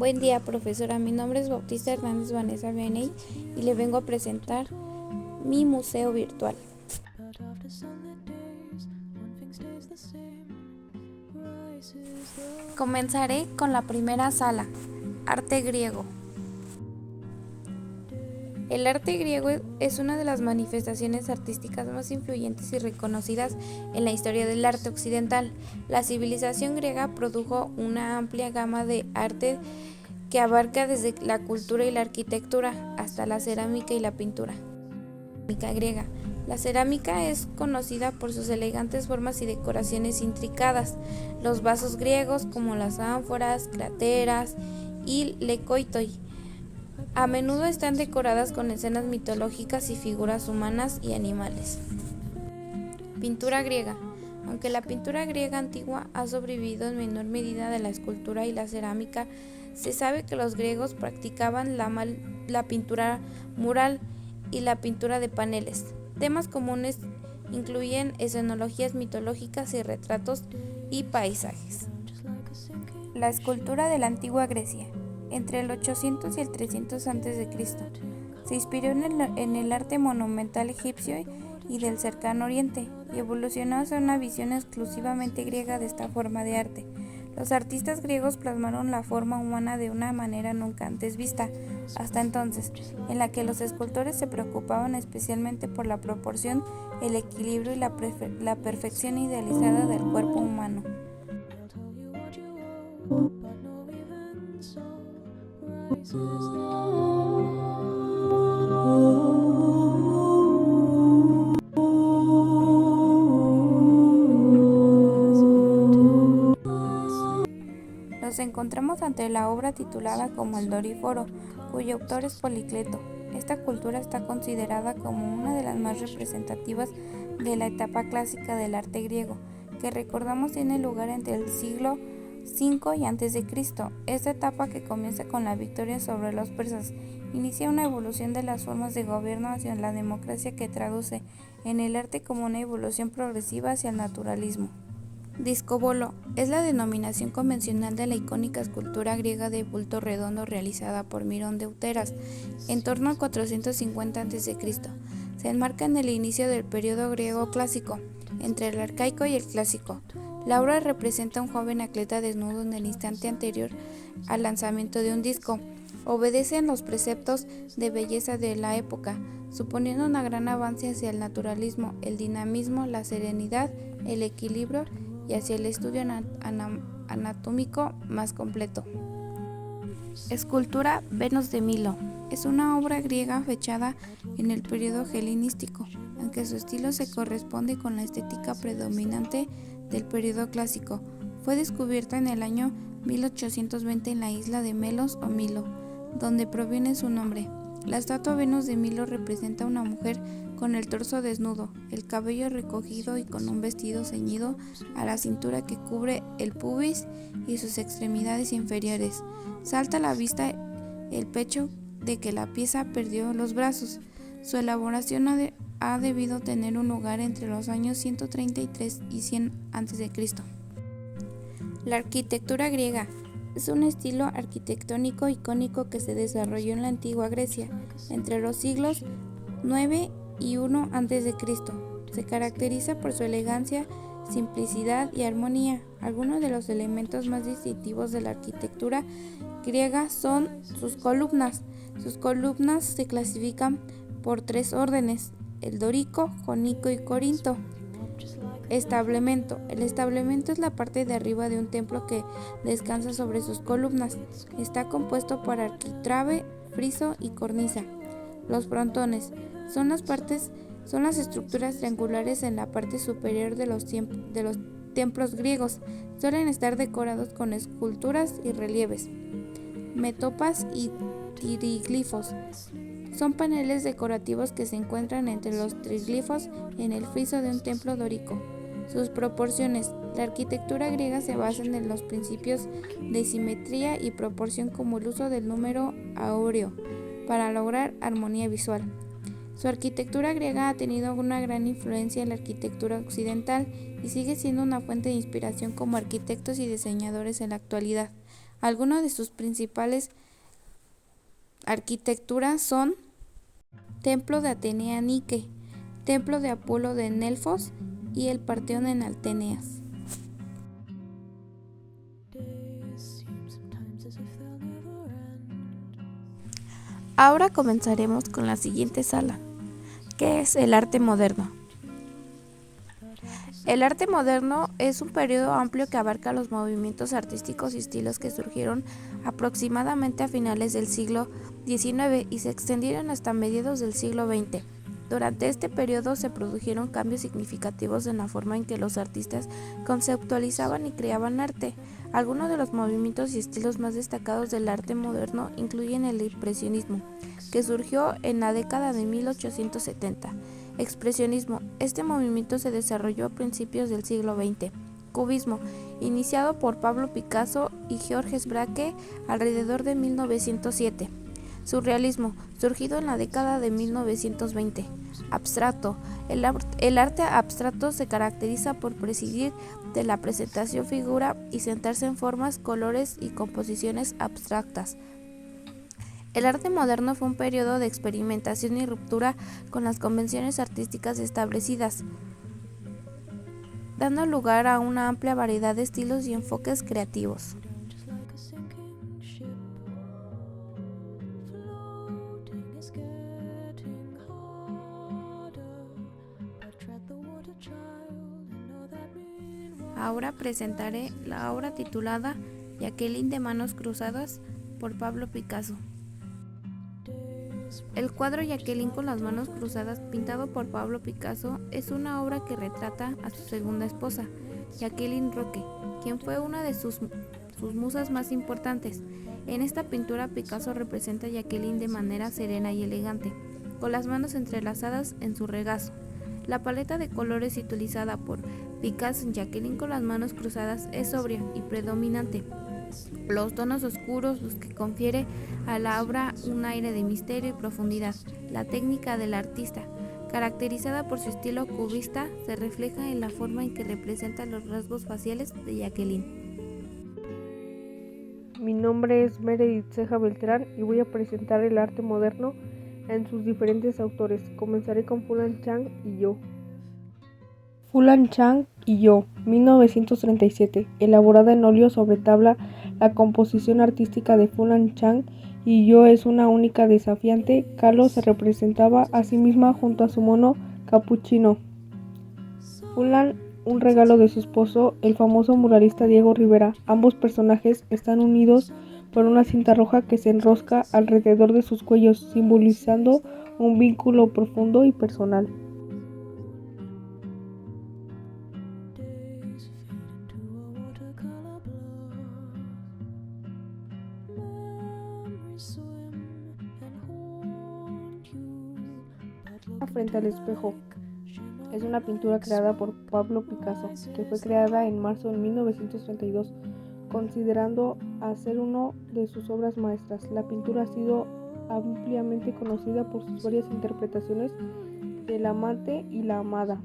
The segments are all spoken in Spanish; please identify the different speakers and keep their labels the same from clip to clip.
Speaker 1: Buen día, profesora. Mi nombre es Bautista Hernández Vanessa Vianey y le vengo a presentar mi museo virtual. Comenzaré con la primera sala, arte griego. El arte griego es una de las manifestaciones artísticas más influyentes y reconocidas en la historia del arte occidental. La civilización griega produjo una amplia gama de arte que abarca desde la cultura y la arquitectura hasta la cerámica y la pintura. Cerámica griega. La cerámica es conocida por sus elegantes formas y decoraciones intricadas. Los vasos griegos, como las ánforas, crateras y lekoitoi, a menudo están decoradas con escenas mitológicas y figuras humanas y animales. Pintura griega. Aunque la pintura griega antigua ha sobrevivido en menor medida de la escultura y la cerámica, se sabe que los griegos practicaban la pintura mural y la pintura de paneles. Temas comunes incluyen escenologías mitológicas y retratos y paisajes. La escultura de la antigua Grecia. Entre el 800 y el 300 a.C. se inspiró en el arte monumental egipcio y del cercano oriente, y evolucionó hacia una visión exclusivamente griega de esta forma de arte. Los artistas griegos plasmaron la forma humana de una manera nunca antes vista hasta entonces, en la que los escultores se preocupaban especialmente por la proporción, el equilibrio y la perfección idealizada del cuerpo humano. Nos encontramos ante la obra titulada como el Doríforo, cuyo autor es Policleto. Esta cultura está considerada como una de las más representativas de la etapa clásica del arte griego, que recordamos tiene lugar entre el siglo V y a.C. Esta etapa, que comienza con la victoria sobre los persas, inicia una evolución de las formas de gobierno hacia la democracia que traduce en el arte como una evolución progresiva hacia el naturalismo. Discobolo es la denominación convencional de la icónica escultura griega de bulto redondo realizada por Mirón de Uteras en torno al 450 a.C. Se enmarca en el inicio del periodo griego clásico, entre el arcaico y el clásico. La obra representa a un joven atleta desnudo en el instante anterior al lanzamiento de un disco. Obedecen los preceptos de belleza de la época, suponiendo un gran avance hacia el naturalismo, el dinamismo, la serenidad, el equilibrio y hacia el estudio anatómico más completo. Escultura Venus de Milo. Es una obra griega fechada en el periodo helenístico, aunque su estilo se corresponde con la estética predominante del periodo clásico. Fue descubierta en el año 1820 en la isla de Melos o Milo, donde proviene su nombre. La estatua Venus de Milo representa a una mujer con el torso desnudo, el cabello recogido y con un vestido ceñido a la cintura que cubre el pubis y sus extremidades inferiores. Salta a la vista el pecho de que la pieza perdió los brazos. Su elaboración ha debido tener un lugar entre los años 133 y 100 a.C. La arquitectura griega es un estilo arquitectónico icónico que se desarrolló en la antigua Grecia entre los siglos IX y I a.C. Se caracteriza por su elegancia, simplicidad y armonía. Algunos de los elementos más distintivos de la arquitectura griega son sus columnas. Sus columnas se clasifican por tres órdenes: el dórico, jónico y corinto. Establemento. El establemento es la parte de arriba de un templo que descansa sobre sus columnas. Está compuesto por arquitrabe, friso y cornisa. Los frontones son las estructuras triangulares en la parte superior de los templos griegos. Suelen estar decorados con esculturas y relieves. Metopas y tiriglifos son paneles decorativos que se encuentran entre los triglifos en el friso de un templo dórico. Sus proporciones. La arquitectura griega se basa en los principios de simetría y proporción, como el uso del número áureo para lograr armonía visual. Su arquitectura griega ha tenido una gran influencia en la arquitectura occidental y sigue siendo una fuente de inspiración como arquitectos y diseñadores en la actualidad. Algunas de sus principales arquitecturas son Templo de Atenea Nike, Templo de Apolo de Nelfos y el Parteón en Atenas. Ahora comenzaremos con la siguiente sala, que es el arte moderno. El arte moderno es un periodo amplio que abarca los movimientos artísticos y estilos que surgieron aproximadamente a finales del siglo XIX y se extendieron hasta mediados del siglo XX. Durante este periodo se produjeron cambios significativos en la forma en que los artistas conceptualizaban y creaban arte. Algunos de los movimientos y estilos más destacados del arte moderno incluyen el impresionismo, que surgió en la década de 1870. Expresionismo. Este movimiento se desarrolló a principios del siglo XX. Cubismo, iniciado por Pablo Picasso y Georges Braque alrededor de 1907. Surrealismo, surgido en la década de 1920. Abstracto. El arte abstracto se caracteriza por prescindir de la presentación figura y centrarse en formas, colores y composiciones abstractas. El arte moderno fue un periodo de experimentación y ruptura con las convenciones artísticas establecidas, dando lugar a una amplia variedad de estilos y enfoques creativos. Ahora presentaré la obra titulada Jacqueline de manos cruzadas por Pablo Picasso. El cuadro Jacqueline con las manos cruzadas, pintado por Pablo Picasso, es una obra que retrata a su segunda esposa, Jacqueline Roque, quien fue una de sus musas más importantes. En esta pintura Picasso representa a Jacqueline de manera serena y elegante, con las manos entrelazadas en su regazo. La paleta de colores utilizada por Picasso en Jacqueline con las manos cruzadas es sobria y predominante. Los tonos oscuros, los que confiere a la obra un aire de misterio y profundidad. La técnica del artista, caracterizada por su estilo cubista, se refleja en la forma en que representa los rasgos faciales de Jacqueline.
Speaker 2: Mi nombre es Meredith Ceja Beltrán y voy a presentar el arte moderno en sus diferentes autores. Comenzaré con Fulan Chang y yo. Fulan Chang y yo, 1937, elaborada en óleo sobre tabla. La composición artística de Fulan Chang y yo es una única desafiante. Kahlo se representaba a sí misma junto a su mono capuchino. Fulan, un regalo de su esposo, el famoso muralista Diego Rivera. Ambos personajes están unidos por una cinta roja que se enrosca alrededor de sus cuellos, simbolizando un vínculo profundo y personal. Frente al espejo. Es una pintura creada por Pablo Picasso, que fue creada en marzo de 1932, considerando a ser una de sus obras maestras. La pintura ha sido ampliamente conocida por sus varias interpretaciones del amante y la amada.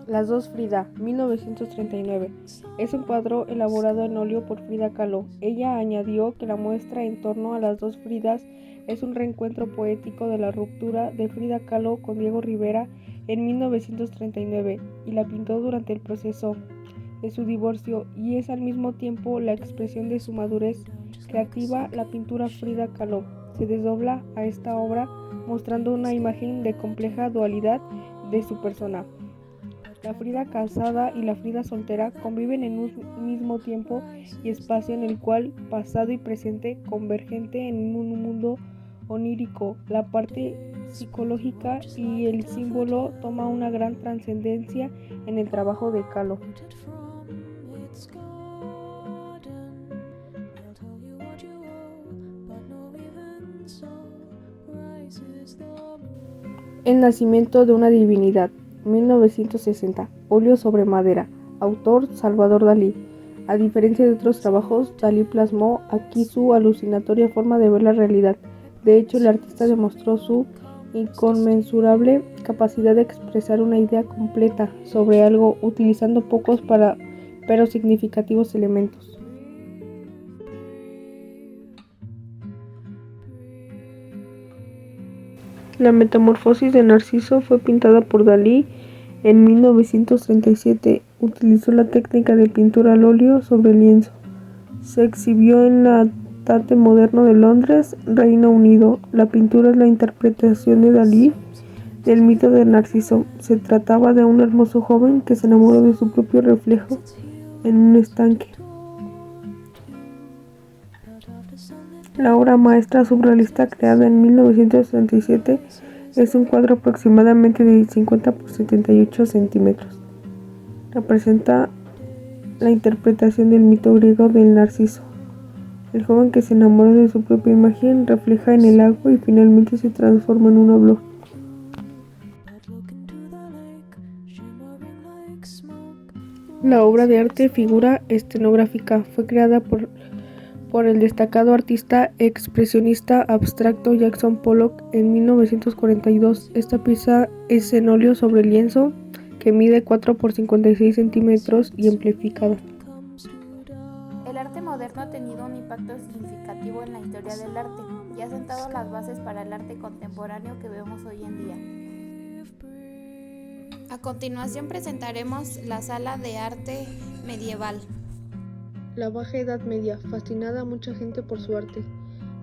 Speaker 2: Las dos Frida, 1939. Es un cuadro elaborado en óleo por Frida Kahlo. Ella añadió que la muestra en torno a las dos Fridas es un reencuentro poético de la ruptura de Frida Kahlo con Diego Rivera en 1939 y la pintó durante el proceso de su divorcio y es al mismo tiempo la expresión de su madurez creativa. La pintura Frida Kahlo se desdobla a esta obra mostrando una imagen de compleja dualidad de su persona. La Frida casada y la Frida soltera conviven en un mismo tiempo y espacio en el cual pasado y presente convergente en un mundo onírico. La parte psicológica y el símbolo toma una gran trascendencia en el trabajo de Kahlo. El nacimiento de una divinidad, 1960, óleo sobre madera, autor Salvador Dalí. A diferencia de otros trabajos, Dalí plasmó aquí su alucinatoria forma de ver la realidad. De hecho, el artista demostró su inconmensurable capacidad de expresar una idea completa sobre algo utilizando pocos pero significativos elementos. La Metamorfosis de Narciso fue pintada por Dalí en 1937. Utilizó la técnica de pintura al óleo sobre lienzo. Se exhibió en la Tate Moderno de Londres, Reino Unido. La pintura es la interpretación de Dalí del mito de Narciso. Se trataba de un hermoso joven que se enamoró de su propio reflejo en un estanque. La obra maestra surrealista creada en 1937 es un cuadro aproximadamente de 50 por 78 centímetros. Representa la interpretación del mito griego del Narciso. El joven que se enamora de su propia imagen refleja en el agua y finalmente se transforma en una flor. La obra de arte figura escenográfica fue creada por el destacado artista expresionista abstracto Jackson Pollock en 1942. Esta pieza es en óleo sobre lienzo que mide 4 por 56 centímetros y amplificada.
Speaker 1: El arte moderno ha tenido un impacto significativo en la historia del arte y ha sentado las bases para el arte contemporáneo que vemos hoy en día. A continuación presentaremos la Sala de Arte Medieval.
Speaker 2: La Baja Edad Media fascinaba a mucha gente por su arte,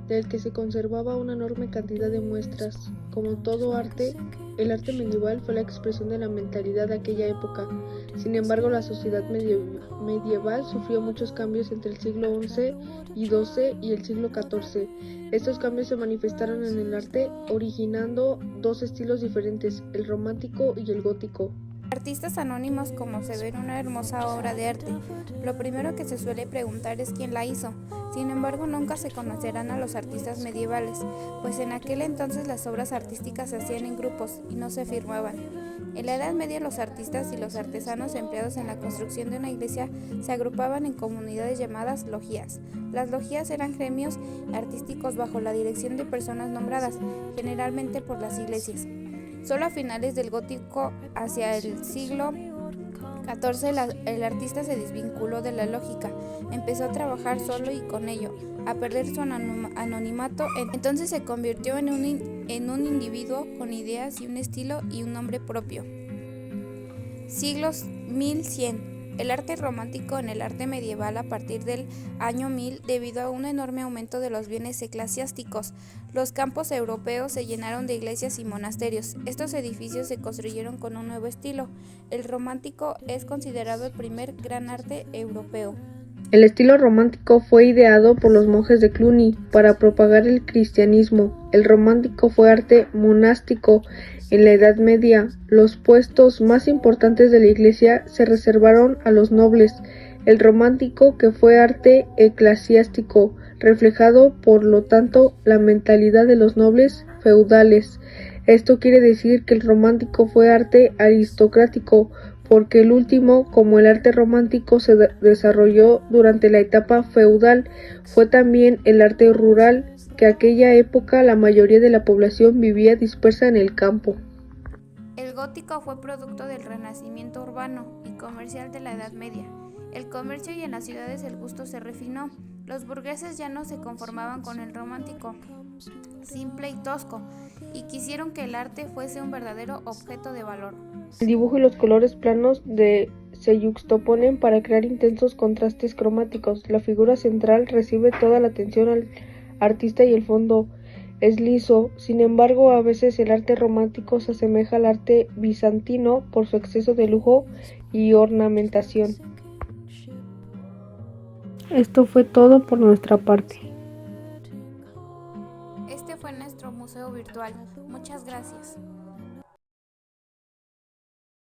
Speaker 2: del que se conservaba una enorme cantidad de muestras. Como todo arte, el arte medieval fue la expresión de la mentalidad de aquella época. Sin embargo, la sociedad medieval sufrió muchos cambios entre el siglo XI y XII y el siglo XIV. Estos cambios se manifestaron en el arte, originando dos estilos diferentes, el romántico y el gótico.
Speaker 1: Artistas anónimos como se ve en una hermosa obra de arte. Lo primero que se suele preguntar es quién la hizo. Sin embargo, nunca se conocerán a los artistas medievales, pues en aquel entonces las obras artísticas se hacían en grupos y no se firmaban. En la Edad Media los artistas y los artesanos empleados en la construcción de una iglesia se agrupaban en comunidades llamadas logias. Las logias eran gremios artísticos bajo la dirección de personas nombradas, generalmente por las iglesias. Solo a finales del gótico, hacia el siglo XIV, el artista se desvinculó de la lógica, empezó a trabajar solo y con ello, a perder su anonimato, entonces se convirtió en un individuo con ideas y un estilo y un nombre propio. Siglos 1100. El arte romántico en el arte medieval a partir del año 1000 debido a un enorme aumento de los bienes eclesiásticos. Los campos europeos se llenaron de iglesias y monasterios. Estos edificios se construyeron con un nuevo estilo. El romántico es considerado el primer gran arte europeo.
Speaker 2: El estilo romántico fue ideado por los monjes de Cluny para propagar el cristianismo. El romántico fue arte monástico. En la Edad Media, los puestos más importantes de la iglesia se reservaron a los nobles. El romántico, que fue arte eclesiástico, reflejado por lo tanto la mentalidad de los nobles feudales. Esto quiere decir que el romántico fue arte aristocrático, porque el último, como el arte romántico se desarrolló durante la etapa feudal, fue también el arte rural, que aquella época la mayoría de la población vivía dispersa en el campo.
Speaker 1: El gótico fue producto del renacimiento urbano y comercial de la Edad Media. El comercio y en las ciudades el gusto se refinó. Los burgueses ya no se conformaban con el romántico, simple y tosco, y quisieron que el arte fuese un verdadero objeto de valor.
Speaker 2: El dibujo y los colores planos se yuxtaponen para crear intensos contrastes cromáticos. La figura central recibe toda la atención al artista y el fondo es liso. Sin embargo, a veces el arte romántico se asemeja al arte bizantino por su exceso de lujo y ornamentación. Esto fue todo por nuestra parte.
Speaker 1: Este fue nuestro museo virtual. Muchas gracias.